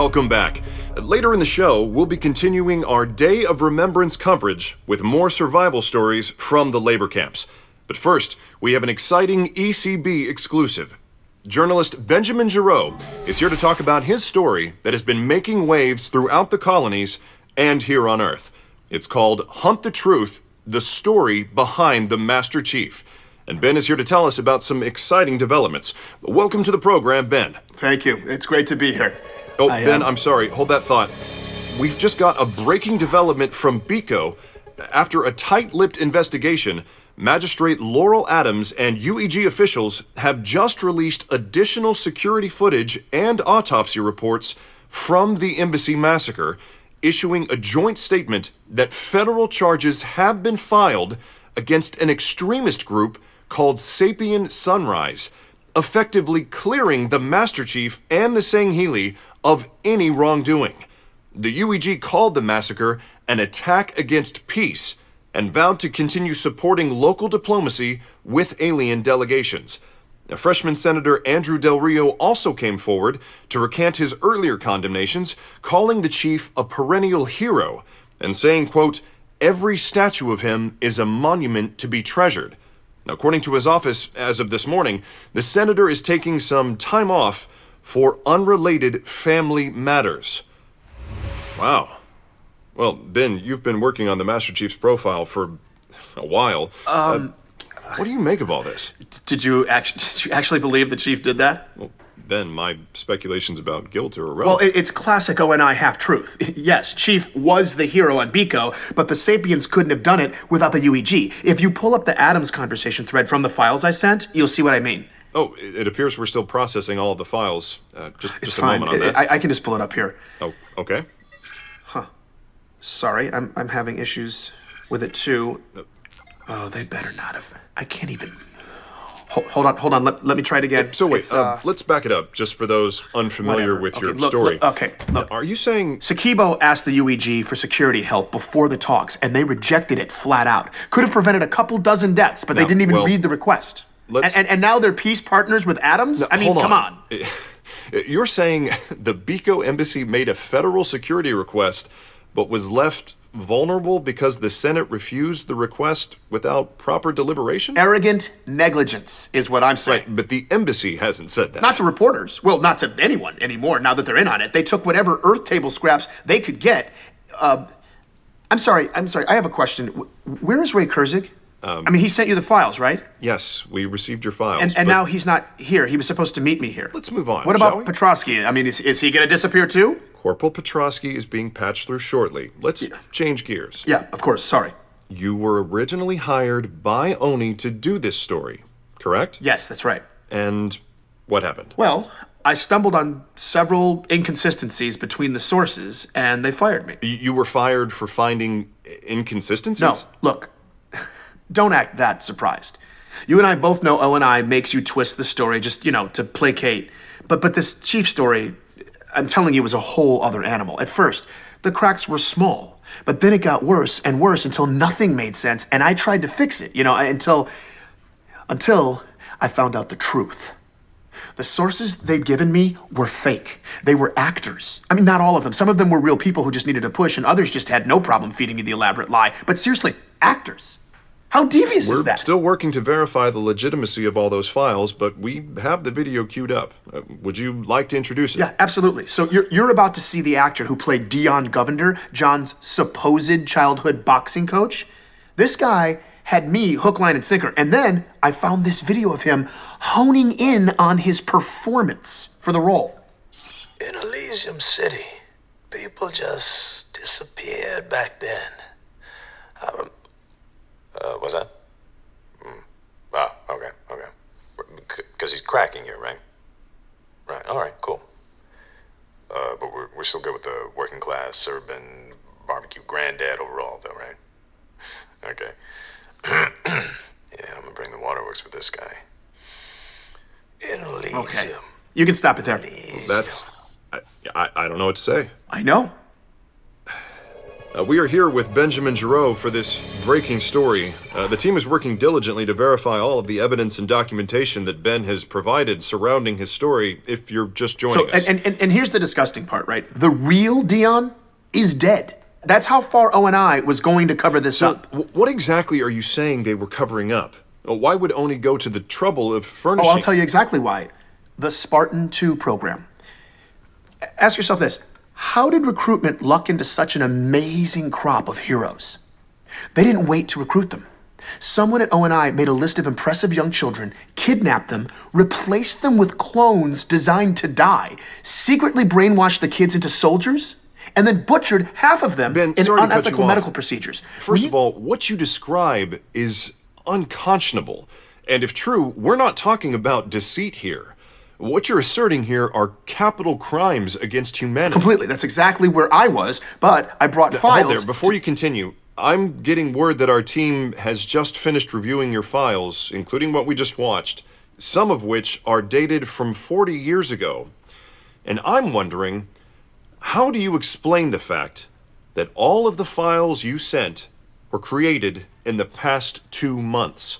welcome back. Later in the show, we'll be continuing our Day of Remembrance coverage with more survival stories from the labor camps. But first, we have an exciting ECB exclusive. Journalist Benjamin Giraud is here to talk about his story that has been making waves throughout the colonies and here on Earth. It's called Hunt the Truth, the story behind the Master Chief. And Ben is here to tell us about some exciting developments. Welcome to the program, Ben. Thank you. It's great to be here. Oh, Ben, I'm sorry. Hold that thought. We've just got a breaking development from BICO. After a tight-lipped investigation, Magistrate Laurel Adams and UEG officials have just released additional security footage and autopsy reports from the Embassy massacre, issuing a joint statement that federal charges have been filed against an extremist group called Sapien Sunrise, effectively clearing the Master Chief and the Sangheili of any wrongdoing. The UEG called the massacre an attack against peace and vowed to continue supporting local diplomacy with alien delegations. Now, freshman Senator Andrew Del Rio also came forward to recant his earlier condemnations, calling the chief a perennial hero and saying, quote, "Every statue of him is a monument to be treasured." Now, according to his office, as of this morning, the senator is taking some time off for unrelated family matters. Wow. Well, Ben, you've been working on the Master Chief's profile for a while. What do you make of all this? Did you actually believe the chief did that? Well, Ben, my speculations about guilt are irrelevant. Well, it's classic ONI half-truth. Yes, Chief was the hero on BICO, but the Sapiens couldn't have done it without the UEG. If you pull up the Adams conversation thread from the files I sent, you'll see what I mean. Oh, it appears we're still processing all of the files. Just a fine. moment on that. I can just pull it up here. Oh, okay. Sorry, I'm having issues with it too. Oh, they better not have. I can't even. Hold on. Let me try it again. So wait, let's back it up, just for those unfamiliar with your story. Look. Are you saying... Sakibo asked the UEG for security help before the talks, and they rejected it flat out. Could have prevented a couple dozen deaths, but they didn't even read the request. And now they're peace partners with Adams? I mean, come on. You're saying the BICO embassy made a federal security request, but was left vulnerable because the Senate refused the request without proper deliberation? Arrogant negligence is what I'm saying. Right, but the embassy hasn't said that. Not to reporters. Well, not to anyone anymore now that they're in on it. They took whatever Earth table scraps they could get. I'm sorry. I have a question. Where is Ray Kurzig? I mean, he sent you the files, right? Yes, we received your files. And now he's not here. He was supposed to meet me here. Let's move on, What about Petroski? I mean, is he going to disappear too? Corporal Petroski is being patched through shortly. Let's change gears. Yeah, of course. Sorry. You were originally hired by ONI to do this story, correct? Yes, that's right. And what happened? Well, I stumbled on several inconsistencies between the sources, and they fired me. You were fired for finding inconsistencies? No, look, don't act that surprised. You and I both know ONI makes you twist the story just, to placate. But this chief story, I'm telling you, was a whole other animal. At first, the cracks were small, but then it got worse and worse until nothing made sense, and I tried to fix it, until I found out the truth. The sources they'd given me were fake. They were actors. I mean, not all of them. Some of them were real people who just needed a push, and others just had no problem feeding me the elaborate lie. But seriously, actors. How devious is that? We're still working to verify the legitimacy of all those files, but we have the video queued up. Would you like to introduce it? Yeah, absolutely. So you're about to see the actor who played Dion Govender, John's supposed childhood boxing coach. This guy had me hook, line, and sinker, and then I found this video of him honing in on his performance for the role. In Elysium City, people just disappeared back then. What's that? Okay. Because he's cracking here, right? Right, all right, cool. But we're still good with the working class, urban, barbecue granddad overall, though, right? Okay. Yeah, I'm gonna bring the waterworks with this guy. In Elysium. Okay, you can stop it there. That's... I don't know what to say. I know. We are here with Benjamin Giraud for this breaking story. The team is working diligently to verify all of the evidence and documentation that Ben has provided surrounding his story, if you're just joining us. And here's the disgusting part, right? The real Dion is dead. That's how far O&I was going to cover this up. What exactly are you saying they were covering up? Why would Oni go to the trouble of furnishing... Oh, I'll tell you exactly why. The Spartan 2 program. Ask yourself this. How did recruitment luck into such an amazing crop of heroes? They didn't wait to recruit them. Someone at O&I made a list of impressive young children, kidnapped them, replaced them with clones designed to die, secretly brainwashed the kids into soldiers, and then butchered half of them in unethical medical procedures. First of all, what you describe is unconscionable. And if true, we're not talking about deceit here. What you're asserting here are capital crimes against humanity. Completely. That's exactly where I was, but I brought files... Hold there. Before you continue, I'm getting word that our team has just finished reviewing your files, including what we just watched, some of which are dated from 40 years ago. And I'm wondering, how do you explain the fact that all of the files you sent were created in the past 2 months?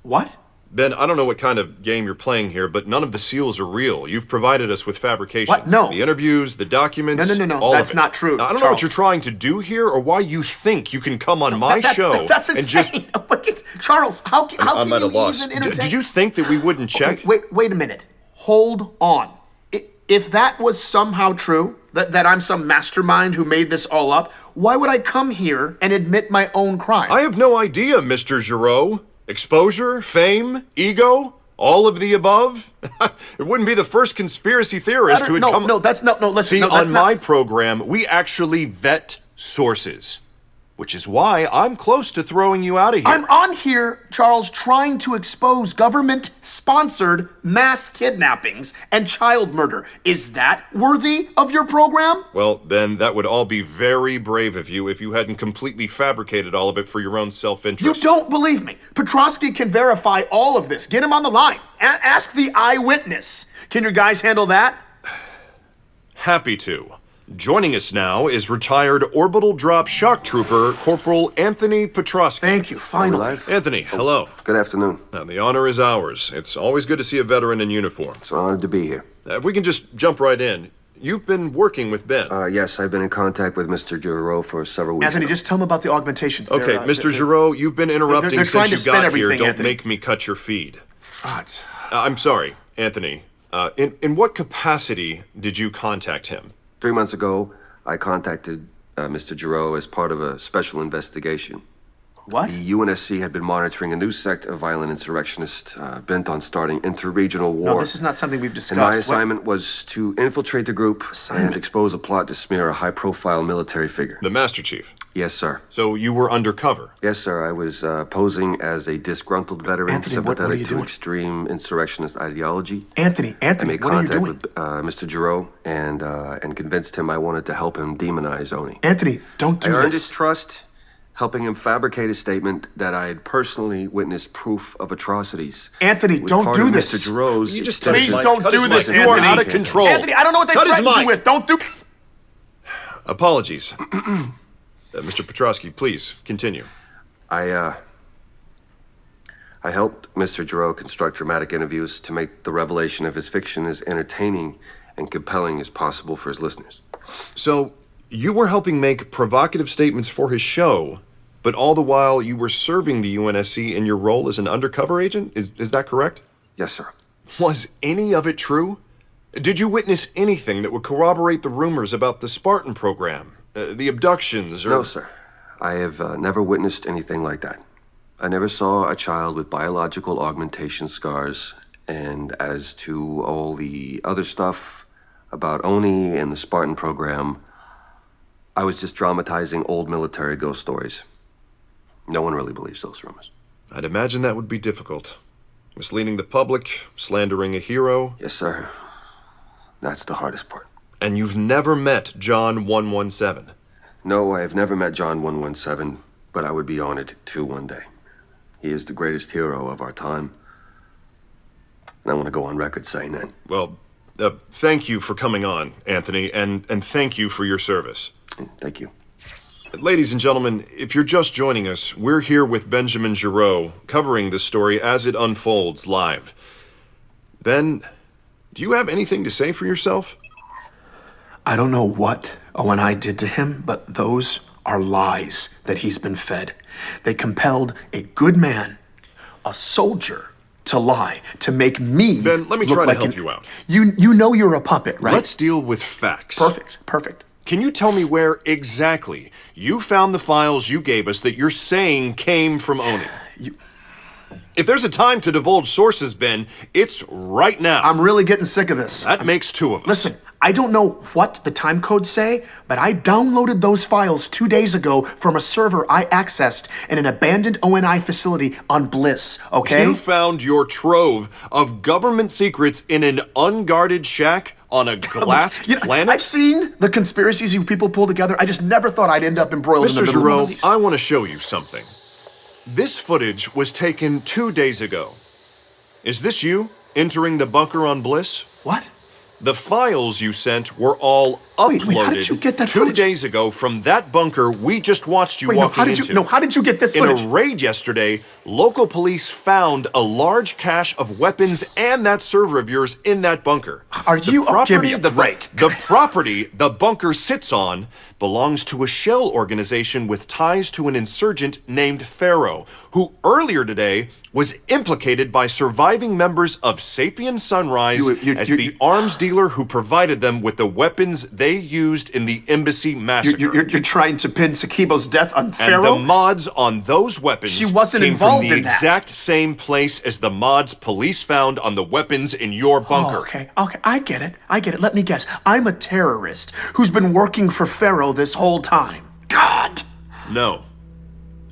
What? Ben, I don't know what kind of game you're playing here, but none of the seals are real. You've provided us with fabrication. What? No. The interviews, the documents, No. all That's of it. not true, I don't know what you're trying to do here or why you think you can come on my show that's and insane. just... Charles, how can you even entertain... Did you think that we wouldn't check? Okay, wait a minute. Hold on. If that was somehow true, that I'm some mastermind who made this all up, why would I come here and admit my own crime? I have no idea, Mr. Giraud. Exposure, fame, ego, all of the above? It wouldn't be the first conspiracy theorist who had come... Listen. See, on my program, we actually vet sources. Which is why I'm close to throwing you out of here. I'm on here, Charles, trying to expose government-sponsored mass kidnappings and child murder. Is that worthy of your program? Well, Ben, that would all be very brave of you if you hadn't completely fabricated all of it for your own self-interest. You don't believe me. Petroski can verify all of this. Get him on the line. Ask the eyewitness. Can your guys handle that? Happy to. Joining us now is retired orbital drop shock trooper Corporal Anthony Petroski. Thank you, finally. Anthony, hello. Good afternoon. The honor is ours. It's always good to see a veteran in uniform. It's an honor to be here. If we can just jump right in. You've been working with Ben. Yes, I've been in contact with Mr. Giraud for several weeks Anthony, now. just tell him about the augmentations. Okay, Mr. Giraud, you've been interrupting they're trying since to you spin got here. everything, Don't Anthony. make me cut your feed. God. I'm sorry, Anthony. In what capacity did you contact him? 3 months ago, I contacted Mr. Giraud as part of a special investigation. What? The UNSC had been monitoring a new sect of violent insurrectionists bent on starting interregional war. No, this is not something we've discussed. And my assignment was to infiltrate the group and expose a plot to smear a high-profile military figure. The Master Chief? Yes, sir. So you were undercover? Yes, sir. I was posing as a disgruntled veteran Anthony, what are you sympathetic to doing? extreme insurrectionist ideology. Anthony, I made what are you contact doing? with Mr. Giraud and convinced him I wanted to help him demonize Oni. Anthony, don't do I this. earned his trust, helping him fabricate a statement that I had personally witnessed proof of atrocities. Anthony, It was don't part do of this. Mr. Giraud's You just Please Cut his don't mic. do Cut this, his mic. You are Anthony. out of control. Anthony, I don't know what they Cut his threatened you mic. with. Don't do... Apologies. Mr. Petroski, please continue. I helped Mr. Giraud construct dramatic interviews to make the revelation of his fiction as entertaining and compelling as possible for his listeners. So, you were helping make provocative statements for his show, but all the while you were serving the UNSC in your role as an undercover agent? Is that correct? Yes, sir. Was any of it true? Did you witness anything that would corroborate the rumors about the Spartan program? The abductions, or... No, sir. I have never witnessed anything like that. I never saw a child with biological augmentation scars, and as to all the other stuff about Oni and the Spartan program, I was just dramatizing old military ghost stories. No one really believes those rumors. I'd imagine that would be difficult. Misleading the public, slandering a hero. Yes, sir. That's the hardest part. And you've never met John 117. No, I have never met John 117, but I would be honored to one day. He is the greatest hero of our time. And I want to go on record saying that. Well, thank you for coming on, Anthony, and thank you for your service. Thank you. Ladies and gentlemen, if you're just joining us, we're here with Benjamin Giraud, covering this story as it unfolds live. Ben, do you have anything to say for yourself? I don't know what O&I did to him, but those are lies that he's been fed. They compelled a good man, a soldier, to lie, to make me Ben, let me look try to like help you out. You know you're a puppet, right? Let's deal with facts. Perfect. Can you tell me where exactly you found the files you gave us that you're saying came from Oni? If there's a time to divulge sources, Ben, it's right now. I'm really getting sick of this. That makes two of us. Listen, I don't know what the time codes say, but I downloaded those files 2 days ago from a server I accessed in an abandoned ONI facility on Bliss, okay? You found your trove of government secrets in an unguarded shack on a glass planet? I've seen the conspiracies you people pull together. I just never thought I'd end up embroiled in the Mr. middle of one of Giraud, these. I want to show you something. This footage was taken 2 days ago. Is this you entering the bunker on Bliss? What? The files you sent were all uploaded Wait, how did you get that 2 footage? days ago from that bunker we just watched you Wait, no, walking how did into. you? No, how did you get this In footage? a raid yesterday, local police found a large cache of weapons and that server of yours in that bunker. Are you? Give me a break. The property the bunker sits on belongs to a shell organization with ties to an insurgent named Pharaoh, who earlier today was implicated by surviving members of Sapien Sunrise as the arms dealer who provided them with the weapons they used in the embassy massacre. You're trying to pin Sakibo's death on Pharaoh? And the mods on those weapons She wasn't came involved from the in that. exact same place as the mods police found on the weapons in your bunker. Oh, okay, I get it. Let me guess. I'm a terrorist who's been working for Pharaoh this whole time. God! No.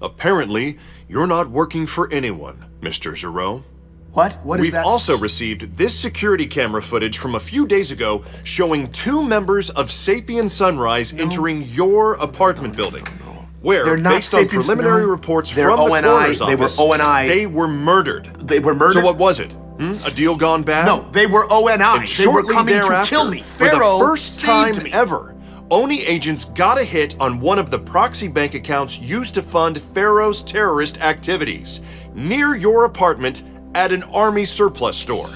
Apparently, you're not working for anyone, Mr. Giraud. What? What is We've that? also received this security camera footage from a few days ago showing 2 members of Sapien Sunrise entering your apartment building. Where, They're not based on Sapiens, preliminary no. reports They're from the ONI. coroner's They were office, ONI. they were murdered. They were murdered? So what was it? A deal gone bad? No, they were ONI. And They were shortly coming to thereafter, kill me. for Pharaoh the first time saved me. ever, Oni agents got a hit on one of the proxy bank accounts used to fund Pharaoh's terrorist activities near your apartment at an army surplus store.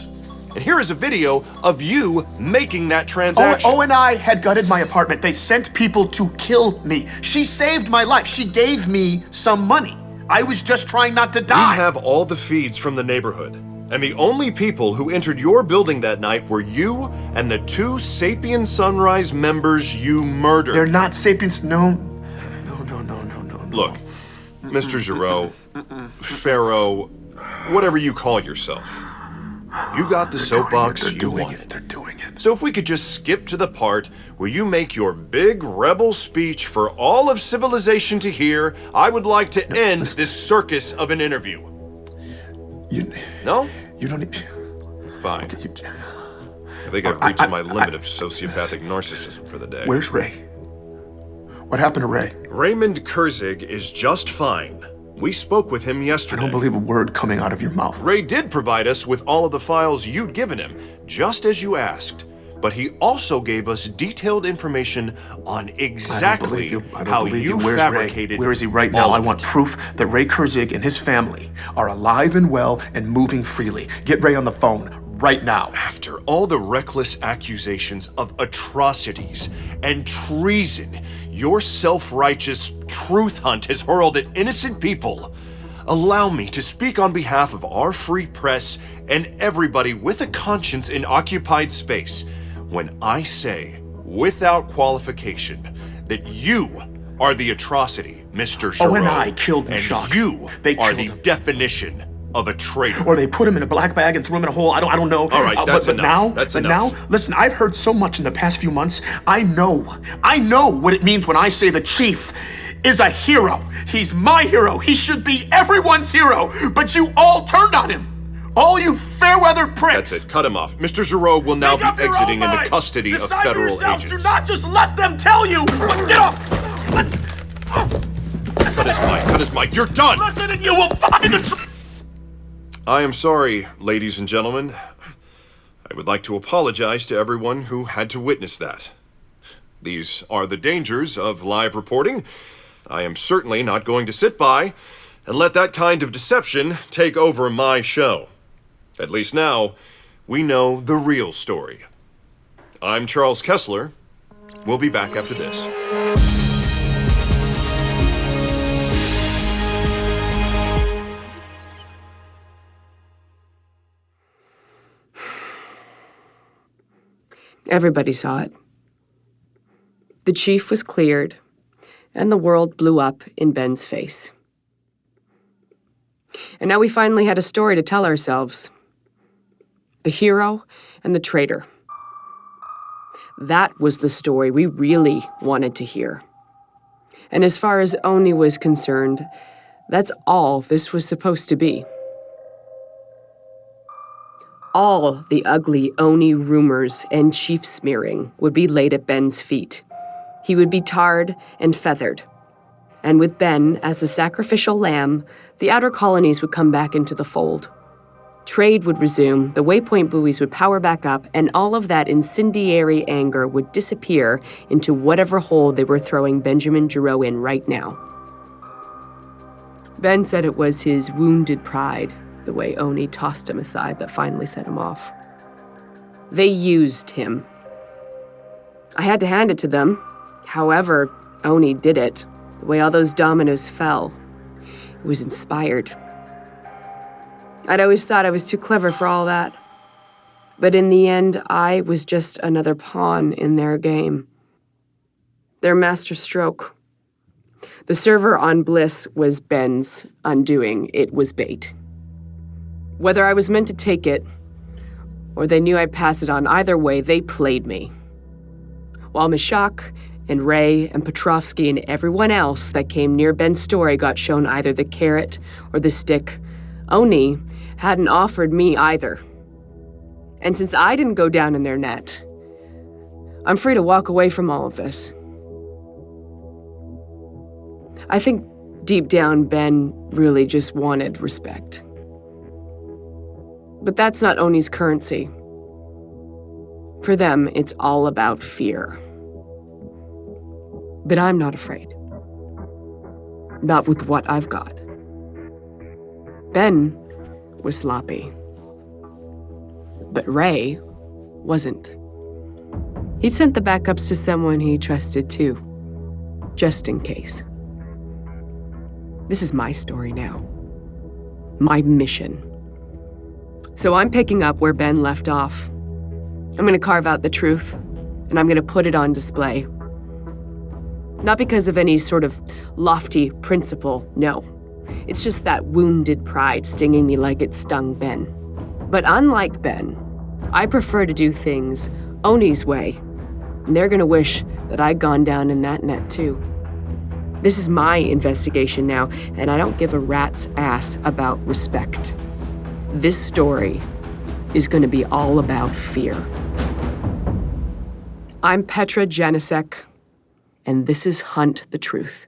And here is a video of you making that transaction. ONI had gutted my apartment. They sent people to kill me. She saved my life. She gave me some money. I was just trying not to die. We have all the feeds from the neighborhood. And the only people who entered your building that night were you and the 2 Sapien Sunrise members you murdered. They're not Sapiens. No. Look, Mr. Giraud, Pharaoh, whatever you call yourself, you got the soapbox you wanted. They're doing it. So if we could just skip to the part where you make your big rebel speech for all of civilization to hear, I would like to end this circus of an interview. No? You don't need... Fine. Okay, I think I've reached my limit of sociopathic narcissism for the day. Where's Ray? What happened to Ray? Raymond Kurzig is just fine. We spoke with him I yesterday. don't believe a word coming out of your mouth. Ray did provide us with all of the files you'd given him, just as you asked. But he also gave us detailed information on exactly how you Where's fabricated. Ray? Where is he right now? all I of want it. proof that Ray Kurzig and his family are alive and well and moving freely. Get Ray on the phone right now. After all the reckless accusations of atrocities and treason your self-righteous truth hunt has hurled at innocent people, allow me to speak on behalf of our free press and everybody with a conscience in occupied space when I say, without qualification, that you are the atrocity, Mr. Giraud. and I killed and Shock. you They are killed the him. definition of a traitor. Or they put him in a black bag and threw him in a hole. I don't know. All right, that's but enough. now, That's but enough. now, listen, I've heard so much in the past few months. I know what it means when I say the chief is a hero. He's my hero. He should be everyone's hero. But you all turned on him. All you fair-weather pricks. That's it. Cut him off. Mr. Giraud will now Make up be your exiting own into minds. custody of Decide for federal yourselves. agents. Do not just let them tell you. Get off. Cut his mic. Cut his mic. You're done. Listen and you will find the truth. I am sorry, ladies and gentlemen. I would like to apologize to everyone who had to witness that. These are the dangers of live reporting. I am certainly not going to sit by and let that kind of deception take over my show. At least now, we know the real story. I'm Charles Kessler. We'll be back after this. Everybody saw it. The chief was cleared, and the world blew up in Ben's face. And now we finally had a story to tell ourselves. The hero and the traitor. That was the story we really wanted to hear. And as far as Oni was concerned, that's all this was supposed to be. All the ugly Oni rumors and chief smearing would be laid at Ben's feet. He would be tarred and feathered. And with Ben as the sacrificial lamb, the outer colonies would come back into the fold. Trade would resume, the waypoint buoys would power back up, and all of that incendiary anger would disappear into whatever hole they were throwing Benjamin Giraud in right now. Ben said it was his wounded pride, the way Oni tossed him aside, that finally set him off. They used him. I had to hand it to them. However, Oni did it. The way all those dominoes fell. It was inspired. I'd always thought I was too clever for all that. But in the end, I was just another pawn in their game. Their master stroke. The server on Bliss was Ben's undoing. It was bait. Whether I was meant to take it, or they knew I'd pass it on, either way, they played me. While Mishak and Ray and Petroski and everyone else that came near Ben's story got shown either the carrot or the stick, Oni hadn't offered me either. And since I didn't go down in their net, I'm free to walk away from all of this. I think deep down, Ben really just wanted respect. But that's not Oni's currency. For them, it's all about fear. But I'm not afraid. Not with what I've got. Ben was sloppy. But Ray wasn't. He'd sent the backups to someone he trusted too, just in case. This is my story now. My mission. So I'm picking up where Ben left off. I'm going to carve out the truth, and I'm going to put it on display. Not because of any sort of lofty principle, no. It's just that wounded pride stinging me like it stung Ben. But unlike Ben, I prefer to do things Oni's way. And they're going to wish that I'd gone down in that net too. This is my investigation now, and I don't give a rat's ass about respect. This story is going to be all about fear. I'm Petra Janicek, and this is Hunt the Truth.